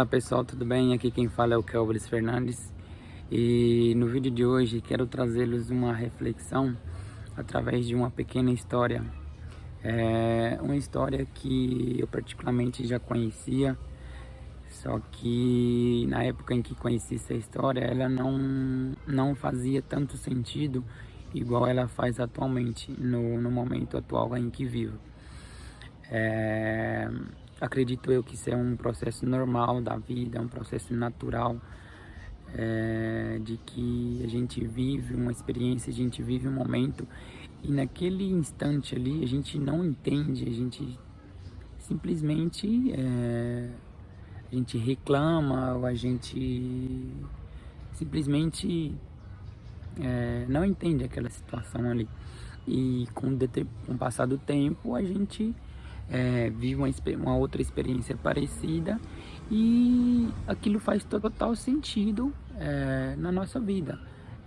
Fala pessoal, tudo bem? Aqui quem fala é o Kelvis Fernandes e no vídeo de hoje quero trazer-lhes uma reflexão através de uma pequena história. Uma história que eu particularmente já conhecia, só que na época em que conheci essa história ela não fazia tanto sentido igual ela faz atualmente, no momento atual em que vivo. Acredito eu que isso é um processo normal da vida, é um processo natural, de que a gente vive uma experiência, a gente vive um momento e naquele instante ali a gente não entende, a gente simplesmente a gente reclama ou a gente simplesmente não entende aquela situação ali. E com o passar do tempo a gente vive uma outra experiência parecida e aquilo faz total sentido na nossa vida.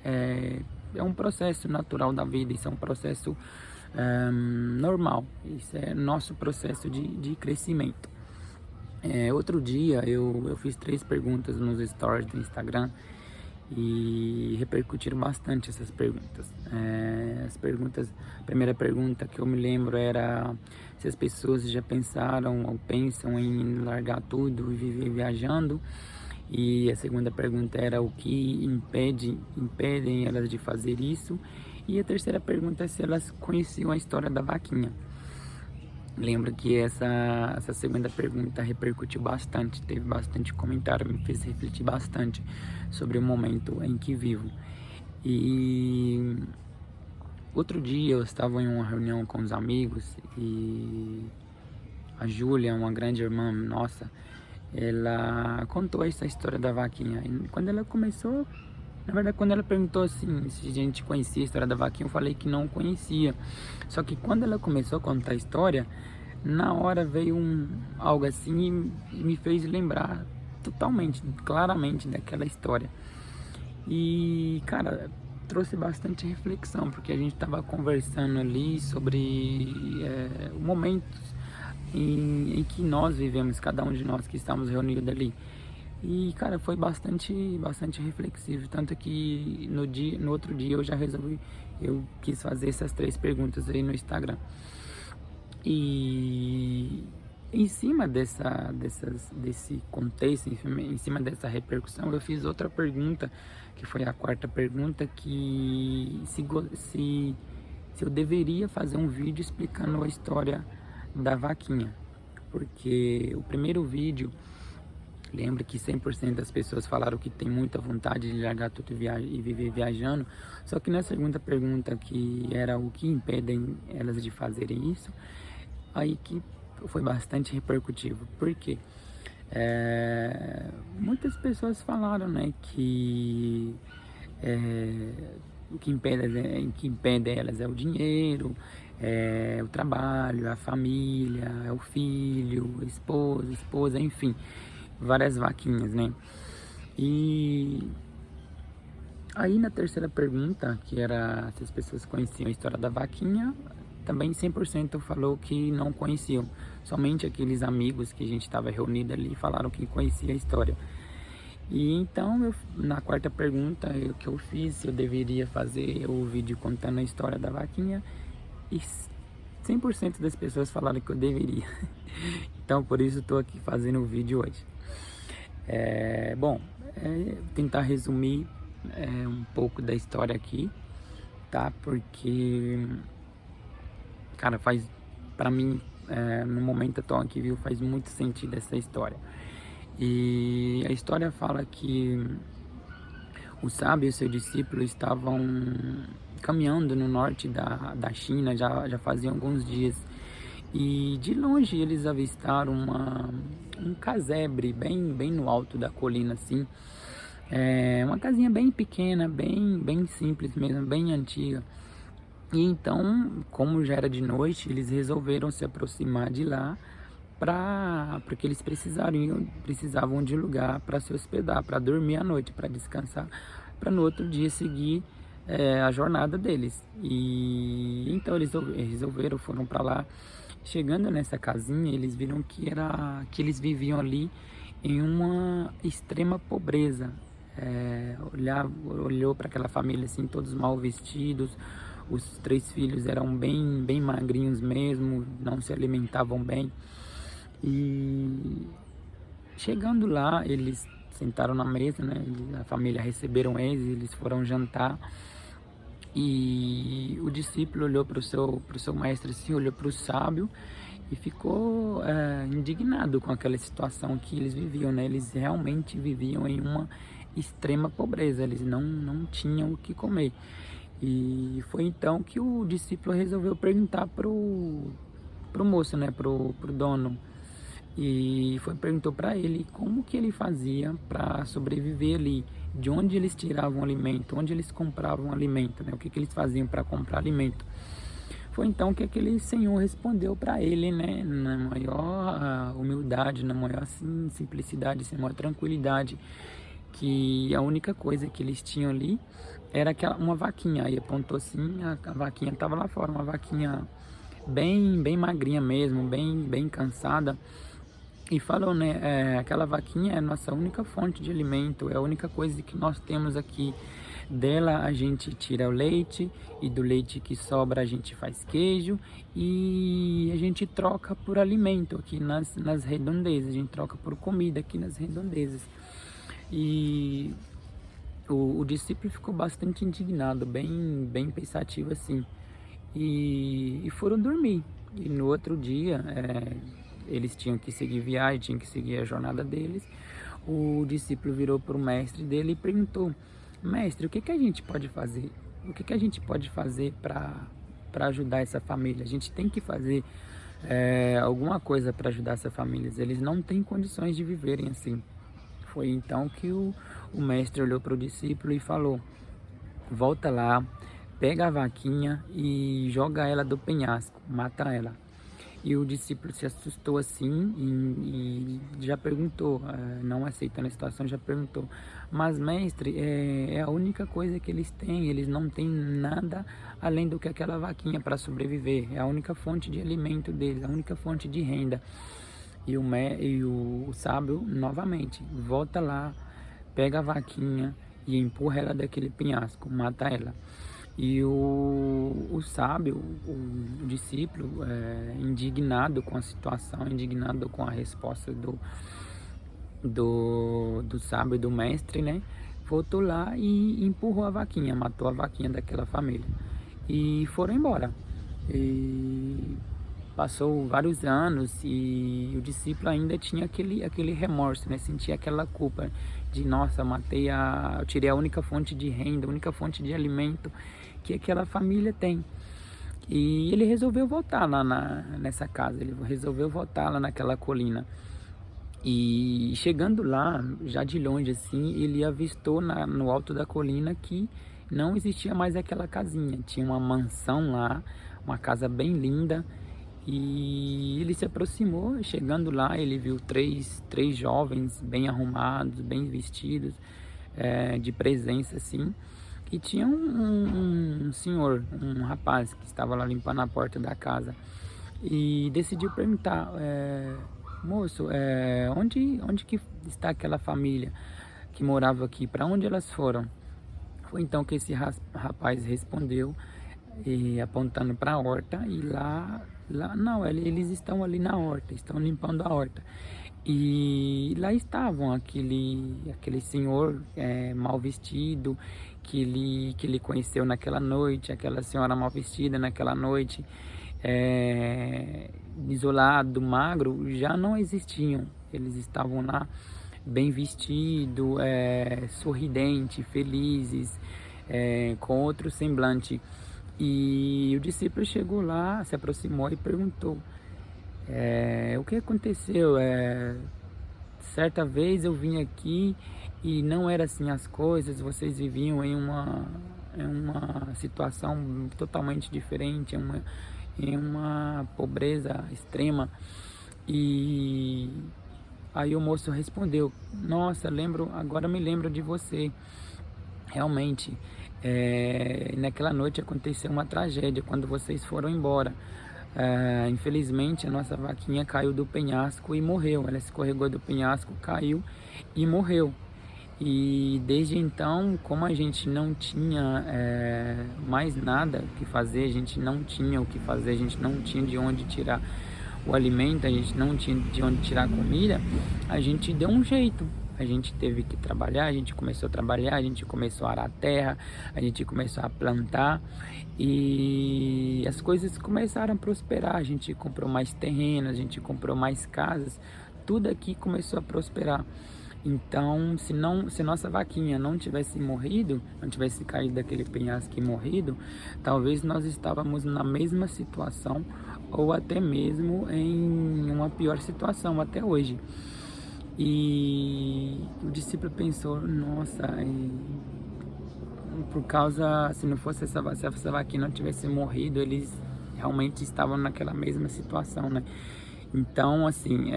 É um processo natural da vida, isso é um processo normal, isso é nosso processo de crescimento. Outro dia eu fiz 3 perguntas nos stories do Instagram e repercutiram bastante essas perguntas. A primeira pergunta que eu me lembro era se as pessoas já pensaram ou pensam em largar tudo e viver viajando. E a segunda pergunta era o que impedem elas de fazer isso. E a terceira pergunta é se elas conheciam a história da vaquinha. Lembro que essa segunda pergunta repercutiu bastante, teve bastante comentário, me fez refletir bastante sobre o momento em que vivo. E outro dia eu estava em uma reunião com os amigos e a Júlia, uma grande irmã nossa, ela contou essa história da vaquinha. E quando ela começou, na verdade, quando ela perguntou assim se a gente conhecia a história da vaquinha, eu falei que não conhecia. Só que quando ela começou a contar a história, na hora veio algo assim e me fez lembrar totalmente, claramente daquela história. E, cara, trouxe bastante reflexão, porque a gente estava conversando ali sobre momentos em que nós vivemos, cada um de nós que estamos reunidos ali. E, cara, foi bastante reflexivo, tanto que no outro dia eu quis fazer essas 3 perguntas aí no Instagram. E em cima desse contexto, em cima dessa repercussão, eu fiz outra pergunta, que foi a quarta pergunta, que se eu deveria fazer um vídeo explicando a história da vaquinha. Porque o primeiro vídeo, lembra que 100% das pessoas falaram que tem muita vontade de largar tudo e viver viajando. Só que na segunda pergunta, que era o que impedem elas de fazerem isso, aí que foi bastante repercutivo. Por quê? Muitas pessoas falaram, né, que o que impede elas é o dinheiro, o trabalho, a família, é o filho, a esposa, enfim, várias vaquinhas, né? E aí na terceira pergunta, que era se as pessoas conheciam a história da vaquinha, também 100% falou que não conheciam. Somente aqueles amigos que a gente estava reunido ali falaram que conhecia a história. E então, na quarta pergunta, o que eu fiz, se eu deveria fazer o vídeo contando a história da vaquinha, e 100% das pessoas falaram que eu deveria. Então, por isso estou aqui fazendo o vídeo hoje. Tentar resumir um pouco da história aqui, tá? Porque, cara, pra mim, no momento atual aqui, viu, faz muito sentido essa história. E a história fala que o sábio e seu discípulo estavam caminhando no norte da China, já faziam alguns dias. E de longe eles avistaram um casebre bem no alto da colina, assim. Uma casinha bem pequena, bem simples mesmo, bem antiga. E então, como já era de noite, eles resolveram se aproximar de lá porque eles precisavam de um lugar para se hospedar, para dormir à noite, para descansar, para no outro dia seguir a jornada deles. E então eles resolveram, foram para lá. Chegando nessa casinha, eles viram que eles viviam ali em uma extrema pobreza. Olhou para aquela família assim, todos mal vestidos, os 3 filhos eram bem magrinhos mesmo, não se alimentavam bem. E chegando lá, eles sentaram na mesa, né? A família receberam eles foram jantar. E o discípulo olhou para o seu mestre, assim, olhou para o sábio e ficou indignado com aquela situação que eles viviam, né? Eles realmente viviam em uma extrema pobreza, eles não tinham o que comer. E foi então que o discípulo resolveu perguntar pro moço, né? Pro dono. E perguntou para ele como que ele fazia para sobreviver ali, de onde eles tiravam alimento, onde eles compravam alimento, né? O que eles faziam para comprar alimento. Foi então que aquele senhor respondeu para ele, né, na maior humildade, na maior simplicidade, na maior tranquilidade, que a única coisa que eles tinham ali era uma vaquinha. Aí apontou assim, a vaquinha estava lá fora, uma vaquinha bem magrinha mesmo, bem cansada. E falou, né, aquela vaquinha é a nossa única fonte de alimento, é a única coisa que nós temos aqui. Dela a gente tira o leite, e do leite que sobra a gente faz queijo, e a gente troca por alimento aqui nas redondezas, a gente troca por comida aqui nas redondezas. E o discípulo ficou bastante indignado, bem pensativo assim, e foram dormir. E no outro dia, eles tinham que seguir viagem, tinham que seguir a jornada deles. O discípulo virou para o mestre dele e perguntou: mestre, o que a gente pode fazer? O que a gente pode fazer para ajudar essa família? A gente tem que fazer alguma coisa para ajudar essa família. Eles não têm condições de viverem assim. Foi então que o mestre olhou para o discípulo e falou: volta lá, pega a vaquinha e joga ela do penhasco, mata ela. E o discípulo se assustou assim e já perguntou, não aceitando a situação, já perguntou: mas mestre, é a única coisa que eles têm, eles não têm nada além do que aquela vaquinha para sobreviver, é a única fonte de alimento deles, a única fonte de renda. E o sábio novamente volta lá, pega a vaquinha e empurra ela daquele penhasco, mata ela. E o sábio, o discípulo, indignado com a situação, indignado com a resposta do sábio, do mestre, né? Voltou lá e empurrou a vaquinha, matou a vaquinha daquela família. E foram embora. E passou vários anos e o discípulo ainda tinha aquele remorso, né? Sentia aquela culpa de: nossa, eu tirei a única fonte de renda, a única fonte de alimento que aquela família tem. E ele resolveu voltar lá nessa casa, ele resolveu voltar lá naquela colina. E chegando lá, já de longe assim, ele avistou no alto da colina que não existia mais aquela casinha. Tinha uma mansão lá, uma casa bem linda. E ele se aproximou, chegando lá ele viu três jovens bem arrumados, bem vestidos, de presença assim. E tinha um senhor, um rapaz que estava lá limpando a porta da casa e decidiu perguntar: moço, onde que está aquela família que morava aqui? Para onde elas foram? Foi então que esse rapaz respondeu, apontando para a horta, e lá não, eles estão ali na horta, estão limpando a horta. E lá estavam aquele senhor mal vestido que ele conheceu naquela noite, aquela senhora mal vestida naquela noite, isolado, magro, já não existiam. Eles estavam lá bem vestidos, sorridentes, felizes, com outro semblante. E o discípulo chegou lá, se aproximou e perguntou: o que aconteceu? Certa vez eu vim aqui e não era assim as coisas, vocês viviam em uma situação totalmente diferente, em uma pobreza extrema. E aí o moço respondeu: nossa, agora me lembro de você. Realmente, naquela noite aconteceu uma tragédia quando vocês foram embora. Infelizmente a nossa vaquinha caiu do penhasco e morreu. Ela escorregou do penhasco, caiu e morreu. E desde então, como a gente não tinha mais nada que fazer, a gente não tinha o que fazer, a gente não tinha de onde tirar o alimento, a gente não tinha de onde tirar a comida, a gente deu um jeito. A gente teve que trabalhar, a gente começou a trabalhar, a gente começou a arar a terra, a gente começou a plantar e as coisas começaram a prosperar. A gente comprou mais terreno, a gente comprou mais casas, tudo aqui começou a prosperar. Então, se nossa vaquinha não tivesse morrido, não tivesse caído daquele penhasco e morrido, talvez nós estávamos na mesma situação ou até mesmo em uma pior situação até hoje. E o discípulo pensou, nossa, por causa, se não fosse se essa vaquinha não tivesse morrido, eles realmente estavam naquela mesma situação, né? Então, assim,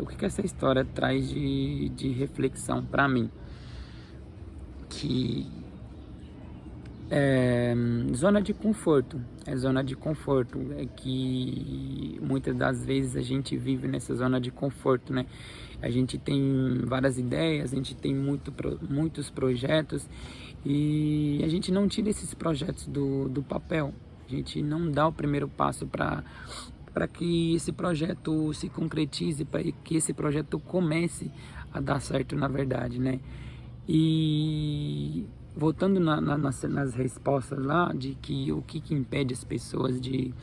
o que essa história traz de reflexão para mim? Que zona de conforto, zona de conforto, é que muitas das vezes a gente vive nessa zona de conforto, né? A gente tem várias ideias, a gente tem muitos projetos e a gente não tira esses projetos do papel, a gente não dá o primeiro passo para que esse projeto se concretize, para que esse projeto comece a dar certo, na verdade, né? E voltando nas respostas lá, de que o que impede as pessoas de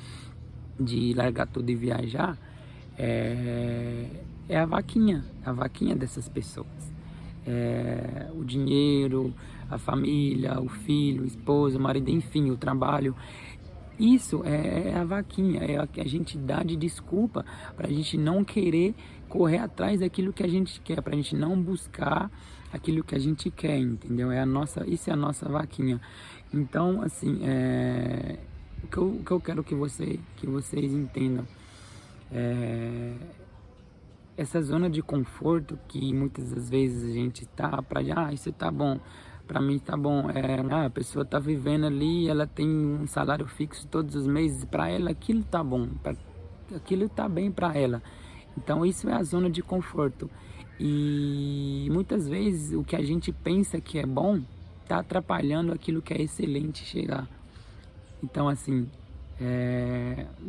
largar tudo e viajar, é a vaquinha dessas pessoas. O dinheiro, a família, o filho, a esposa, o marido, enfim, o trabalho. Isso é a vaquinha, é a que a gente dá de desculpa para a gente não querer correr atrás daquilo que a gente quer, para a gente não buscar aquilo que a gente quer, entendeu? Isso é a nossa vaquinha. Então, assim, o que eu quero que vocês entendam, essa zona de conforto que muitas das vezes a gente tá isso tá bom, para mim tá bom, a pessoa tá vivendo ali, ela tem um salário fixo todos os meses, para ela aquilo tá bom, aquilo tá bem para ela. Então isso é a zona de conforto. E muitas vezes o que a gente pensa que é bom tá atrapalhando aquilo que é excelente chegar. Então, assim,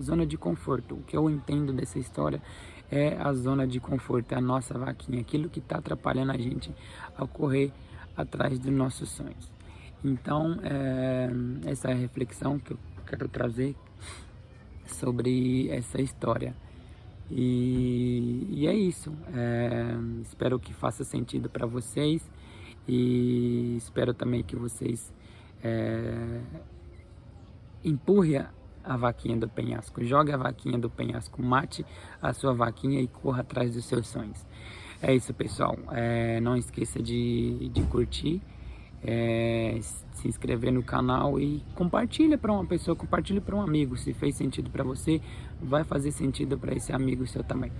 zona de conforto. O que eu entendo dessa história é a zona de conforto, é a nossa vaquinha, aquilo que está atrapalhando a gente a correr atrás dos nossos sonhos. Então, essa é a reflexão que eu quero trazer sobre essa história. E é isso. Espero que faça sentido para vocês e espero também que vocês empurre a vaquinha do penhasco, jogue a vaquinha do penhasco, mate a sua vaquinha e corra atrás dos seus sonhos. É isso, pessoal. Não esqueça de curtir, se inscrever no canal e compartilha para uma pessoa, compartilhe para um amigo. Se fez sentido para você, vai fazer sentido para esse amigo seu também.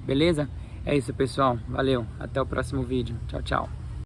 Beleza? É isso, pessoal. Valeu. Até o próximo vídeo. Tchau, tchau.